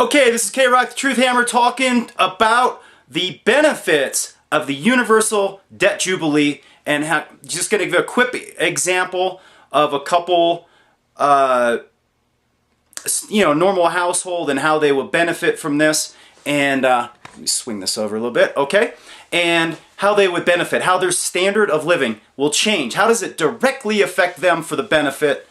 Okay, this is K-Rock the Truth Hammer talking about the benefits of the Universal Debt Jubilee, and just going to give a quick example of a couple, normal household and how they will benefit from this. And let me swing this over a little bit, okay? And how they would benefit, how their standard of living will change. How does it directly affect them for the benefit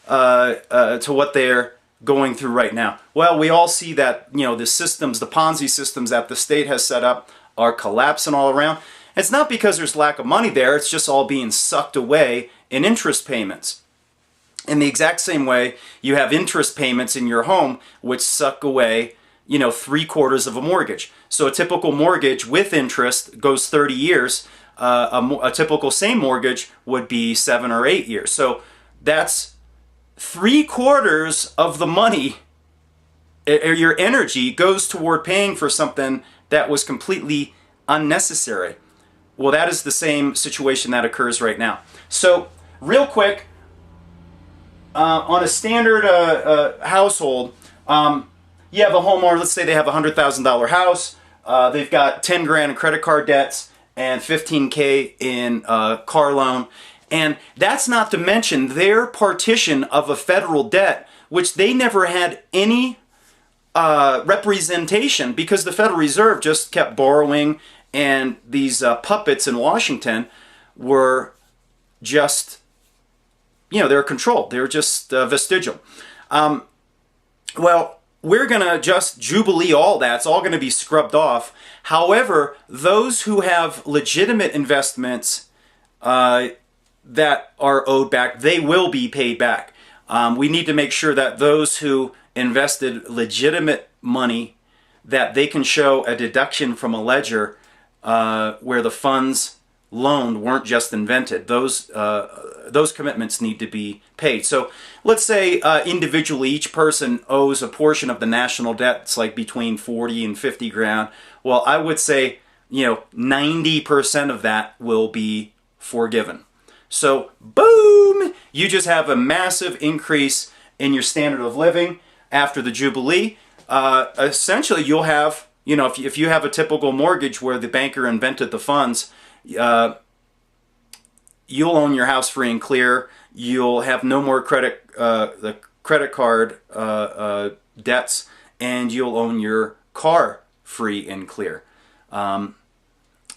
to what they're going through right now? Well, we all see that, the systems, the Ponzi systems that the state has set up are collapsing all around. It's not because there's lack of money there, it's just all being sucked away in interest payments. In the exact same way, you have interest payments in your home which suck away, 3/4 of a mortgage. So a typical mortgage with interest goes 30 years. A typical same mortgage would be 7 or 8 years. So that's 3/4 of the money, your energy, goes toward paying for something that was completely unnecessary. Well, that is the same situation that occurs right now. So, real quick, on a standard household, you have a homeowner, let's say they have a $100,000 house, they've got 10 grand in credit card debts and 15K in car loan. And that's not to mention their partition of a federal debt, which they never had any representation because the Federal Reserve just kept borrowing, and these puppets in Washington were just, they're controlled. They're just vestigial. Well, we're going to just jubilee all that. It's all going to be scrubbed off. However, those who have legitimate investments that are owed back, they will be paid back. We need to make sure that those who invested legitimate money, that they can show a deduction from a ledger where the funds loaned weren't just invented. Those commitments need to be paid. So let's say individually each person owes a portion of the national debt. It's like between 40 and 50 grand. Well, I would say 90% of that will be forgiven. So, boom! You just have a massive increase in your standard of living after the Jubilee. Essentially, you'll have, if you have a typical mortgage where the banker invented the funds, you'll own your house free and clear. You'll have no more the credit card debts, and you'll own your car free and clear.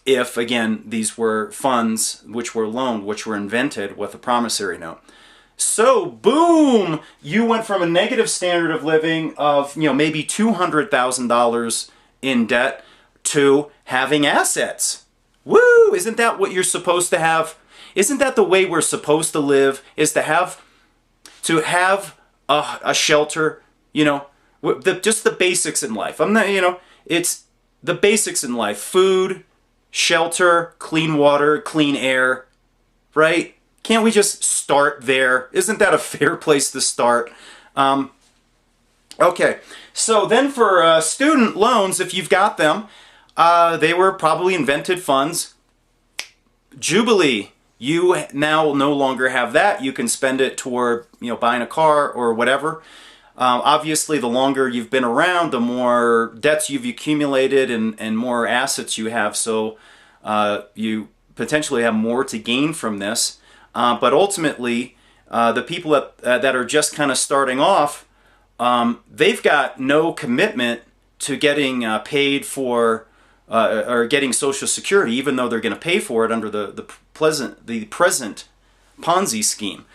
If, again, these were funds which were loaned, which were invented with a promissory note. So, boom! You went from a negative standard of living of, maybe $200,000 in debt to having assets. Woo! Isn't that what you're supposed to have? Isn't that the way we're supposed to live? Is to have a shelter, just the basics in life. I'm not, it's the basics in life. Food, shelter, clean water, clean air, right? Can't we just start there? Isn't that a fair place to start? Okay, so then for student loans, if you've got them, they were probably invented funds. Jubilee, you now no longer have that. You can spend it toward, buying a car or whatever. Obviously, the longer you've been around, the more debts you've accumulated and more assets you have. So you potentially have more to gain from this. But ultimately, the people that are just kind of starting off, they've got no commitment to getting paid for or getting Social Security, even though they're going to pay for it under the present Ponzi scheme.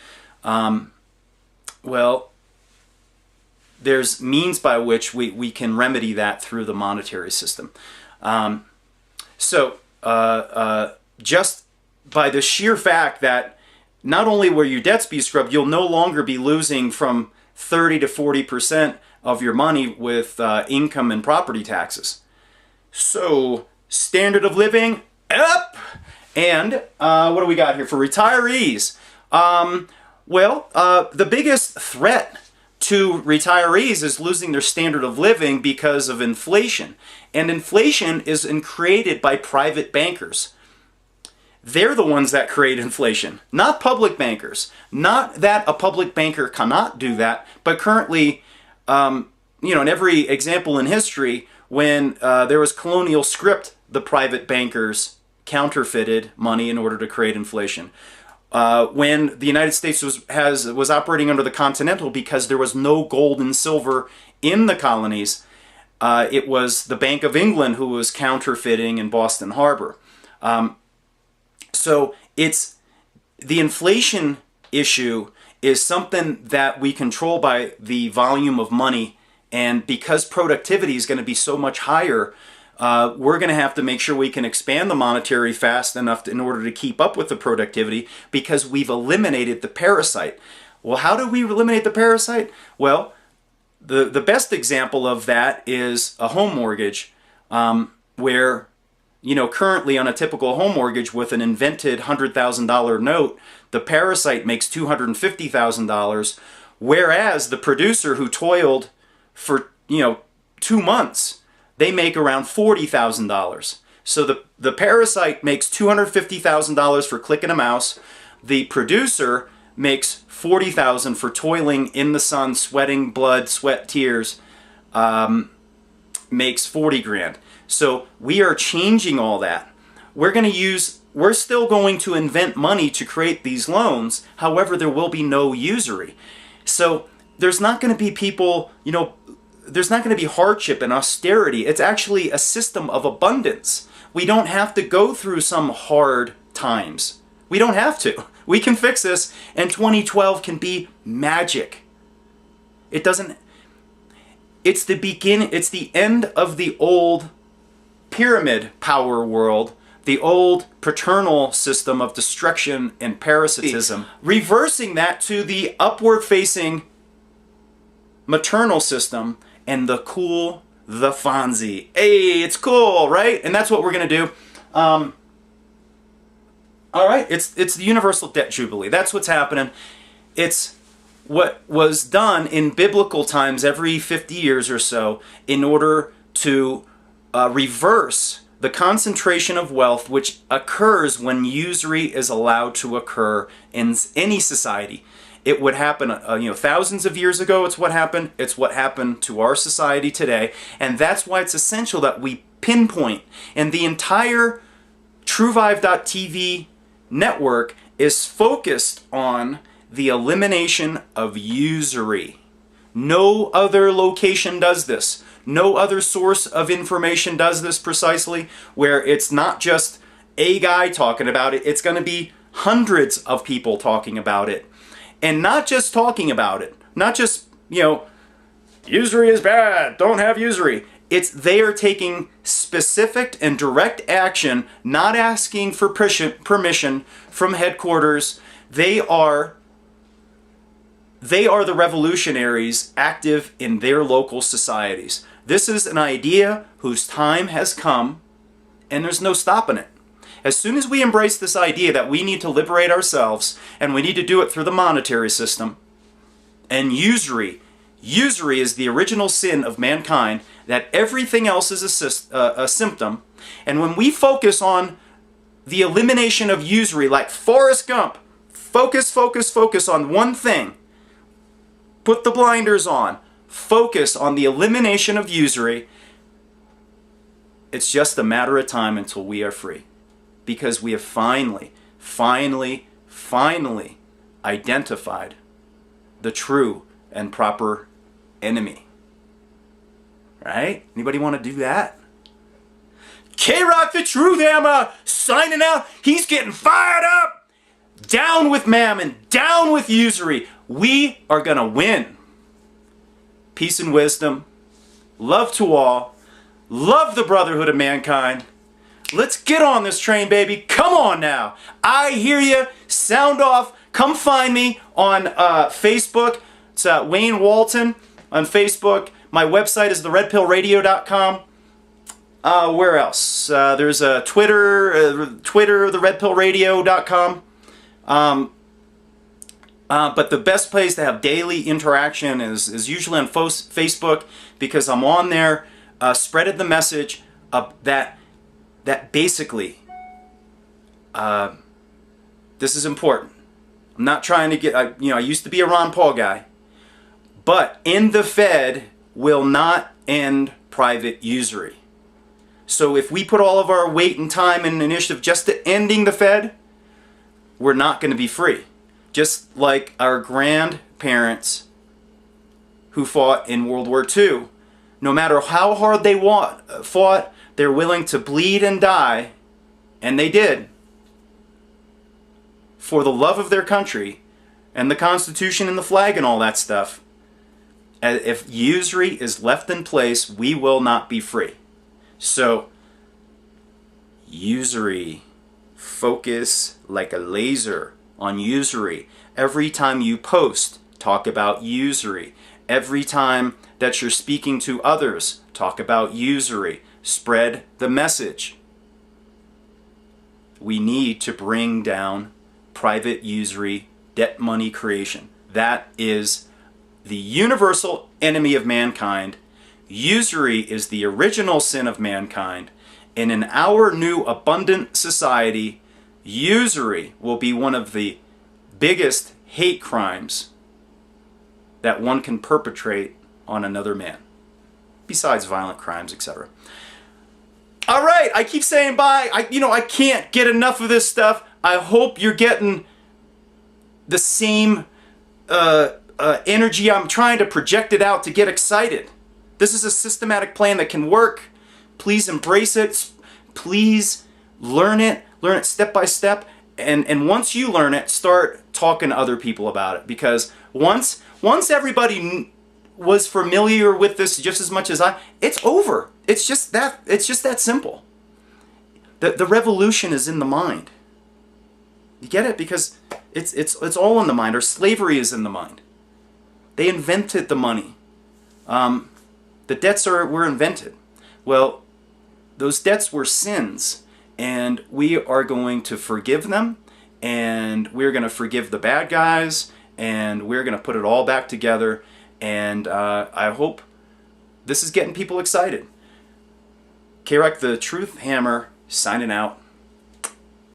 Well, there's means by which we can remedy that through the monetary system. Just by the sheer fact that not only will your debts be scrubbed, you'll no longer be losing from 30 to 40% of your money with income and property taxes. So, standard of living up. And what do we got here for retirees? The biggest threat to retirees is losing their standard of living because of inflation. And inflation is created by private bankers. They're the ones that create inflation, not public bankers. Not that a public banker cannot do that, but currently in every example in history, when there was colonial script, the private bankers counterfeited money in order to create inflation. When the United States was operating under the Continental, because there was no gold and silver in the colonies, it was the Bank of England who was counterfeiting in Boston Harbor. So it's the inflation issue is something that we control by the volume of money, and because productivity is going to be so much higher, we're going to have to make sure we can expand the monetary fast enough in order to keep up with the productivity, because we've eliminated the parasite. Well, how do we eliminate the parasite? Well, the best example of that is a home mortgage, where, currently on a typical home mortgage with an invented $100,000 note, the parasite makes $250,000, whereas the producer who toiled for, 2 months, they make around $40,000. So the parasite makes $250,000 for clicking a mouse. The producer makes $40,000 for toiling in the sun, sweating blood, sweat, tears, makes 40 grand. So we are changing all that. We're still going to invent money to create these loans. However, there will be no usury. So there's not going to be people, there's not going to be hardship and austerity. It's actually a system of abundance. We don't have to go through some hard times. We don't have to. We can fix this, and 2012 can be magic. It's the end of the old pyramid power world, the old paternal system of destruction and parasitism, reversing that to the upward facing maternal system and the Fonzie. Hey, it's cool, right? And that's what we're going to do. All right, it's the Universal Debt Jubilee. That's what's happening. It's what was done in biblical times every 50 years or so in order to reverse the concentration of wealth which occurs when usury is allowed to occur in any society. It would happen, thousands of years ago. It's what happened. It's what happened to our society today, and that's why it's essential that we pinpoint. And the entire TrueVive.tv network is focused on the elimination of usury. No other location does this. No other source of information does this precisely, where it's not just a guy talking about it. It's going to be hundreds of people talking about it. And not just talking about it. Not just, usury is bad, don't have usury. It's they are taking specific and direct action, not asking for permission from headquarters. They are the revolutionaries active in their local societies. This is an idea whose time has come, and there's no stopping it. As soon as we embrace this idea that we need to liberate ourselves, and we need to do it through the monetary system, and usury is the original sin of mankind, that everything else is a symptom. And when we focus on the elimination of usury, like Forrest Gump, focus on one thing, put the blinders on, focus on the elimination of usury, it's just a matter of time until we are free. Because we have finally identified the true and proper enemy. Right? Anybody want to do that? K-Rock the Truth Hammer signing out. He's getting fired up. Down with mammon. Down with usury. We are going to win. Peace and wisdom. Love to all. Love the brotherhood of mankind. Let's get on this train, baby. Come on now. I hear you. Sound off. Come find me on Facebook. It's Wayne Walton on Facebook. My website is theredpillradio.com. Where else? There's a Twitter, theredpillradio.com. But the best place to have daily interaction is usually on Facebook, because I'm on there spreading the message that basically, this is important. I'm not trying to get, I used to be a Ron Paul guy, but in the Fed, will not end private usury. So if we put all of our weight and time and initiative just to ending the Fed, we're not going to be free. Just like our grandparents who fought in World War II, no matter how hard they fought, they're willing to bleed and die, and they did, for the love of their country and the Constitution and the flag and all that stuff. If usury is left in place, we will not be free. So, usury. Focus like a laser on usury. Every time you post, talk about usury. Every time that you're speaking to others, talk about usury. Spread the message. We need to bring down private usury, debt money creation. That is the universal enemy of mankind. Usury is the original sin of mankind. And in our new abundant society, usury will be one of the biggest hate crimes that one can perpetrate on another man, besides violent crimes, etc. All right, I keep saying bye. I can't get enough of this stuff. I hope you're getting the same energy. I'm trying to project it out to get excited. This is a systematic plan that can work. Please embrace it. Please learn it step by step. And once you learn it, start talking to other people about it. Because once everybody was familiar with this just as much as it's over. It's just that simple. The revolution is in the mind. You get it? Because it's all in the mind. Or slavery is in the mind. They invented the money. The debts were invented. Well, those debts were sins, and we are going to forgive them, and we're going to forgive the bad guys, and we're going to put it all back together, and I hope this is getting people excited. K-Rock the Truth Hammer, signing out.